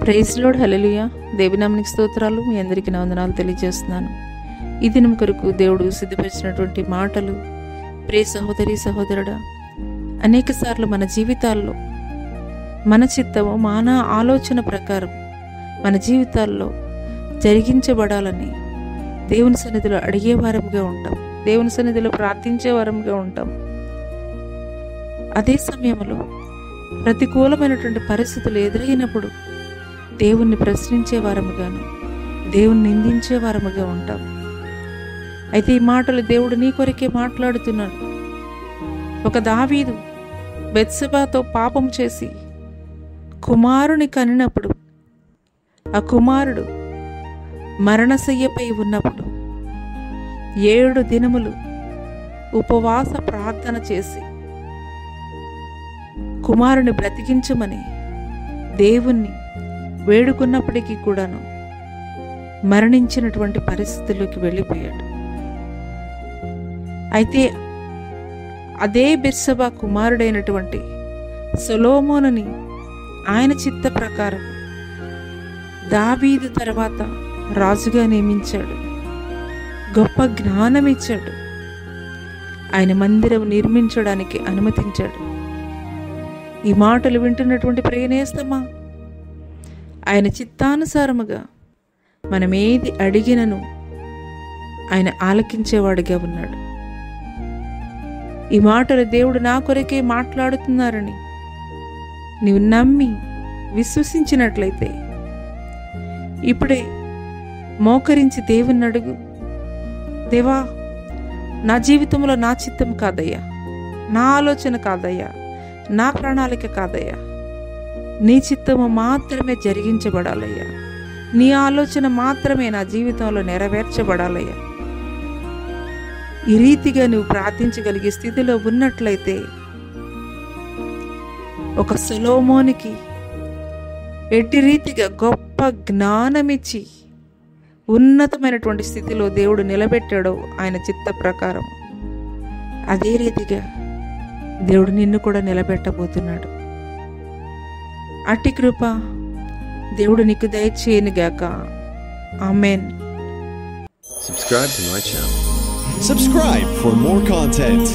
Praise lord, హల్లెలూయా. దేవునామనికి స్తోత్రాలు. మీ అందరికీ నా వందనాలు తెలియజేస్తున్నాను. ఈ దినం కొరకు దేవుడు సిద్ధపరిచినటువంటి మాటలు, ప్రియ సహోదరి సహోదరుడా, అనేక సార్లు మన జీవితాల్లో మన చిత్తము మన ఆలోచన ప్రకారం మన జీవితాల్లో జరిగించబడాలని దేవుని సన్నిధిలో అడిగే వారంగా ఉంటాం, దేవుని సన్నిధిలో ప్రార్థించే వారంగా ఉంటాం. అదే సమయంలో ప్రతికూలమైనటువంటి పరిస్థితులు ఎదురైనప్పుడు దేవుణ్ణి ప్రశ్నించే వారముగాను, దేవుణ్ణి నిందించే వారముగా ఉంటాం. అయితే ఈ మాటలు దేవుడు నీ కొరకే మాట్లాడుతున్నాడు. ఒక దావీదు బెత్షెబాతో పాపం చేసి కుమారుని కనినప్పుడు, ఆ కుమారుడు మరణశయ్యపై ఉన్నప్పుడు 7 దినములు ఉపవాస ప్రార్థన చేసి కుమారుని బ్రతికించమని దేవుణ్ణి వేడుకున్నప్పటికీ కూడాను మరణించినటువంటి పరిస్థితుల్లోకి వెళ్ళిపోయాడు. అయితే అదే బెత్షెబా కుమారుడైనటువంటి సొలొమోనుని ఆయన చిత్త ప్రకారం దావీదు తర్వాత రాజుగా నియమించాడు, గొప్ప జ్ఞానం ఇచ్చాడు, ఆయన మందిరం నిర్మించడానికి అనుమతించాడు. ఈ మాటలు వింటున్నటువంటి ప్రియనేస్తమా, ఆయన చిత్తానుసారముగా మనం ఏది అడిగినను ఆయన ఆలకించేవాడిగా ఉన్నాడు. ఈ మాటలు దేవుడు నా కొరకే మాట్లాడుతున్నారని నీవు నమ్మి విశ్వసించినట్లయితే ఇప్పుడే మోకరించి దేవుని అడుగు. దేవా, నా జీవితంలో నా చిత్తం కాదయ్యా, నా ఆలోచన కాదయ్యా, నా ప్రణాళిక కాదయ్యా, నీ చిత్తము మాత్రమే జరిగించబడాలయ్యా, నీ ఆలోచన మాత్రమే నా జీవితంలో నెరవేర్చబడాలయ్యా. ఈ రీతిగా నువ్వు ప్రార్థించగలిగే స్థితిలో ఉన్నట్లయితే ఒక సొలొమోనుకి ఎట్టి రీతిగా గొప్ప జ్ఞానమిచ్చి ఉన్నతమైనటువంటి స్థితిలో దేవుడు నిలబెట్టాడో ఆయన చిత్త ప్రకారం, అదే రీతిగా దేవుడు నిన్ను కూడా నిలబెట్టబోతున్నాడు. అట్టి కృప దేవుడు నీకు దయచేయనుగాక. ఆమేన్. Subscribe to my channel. Subscribe for more content.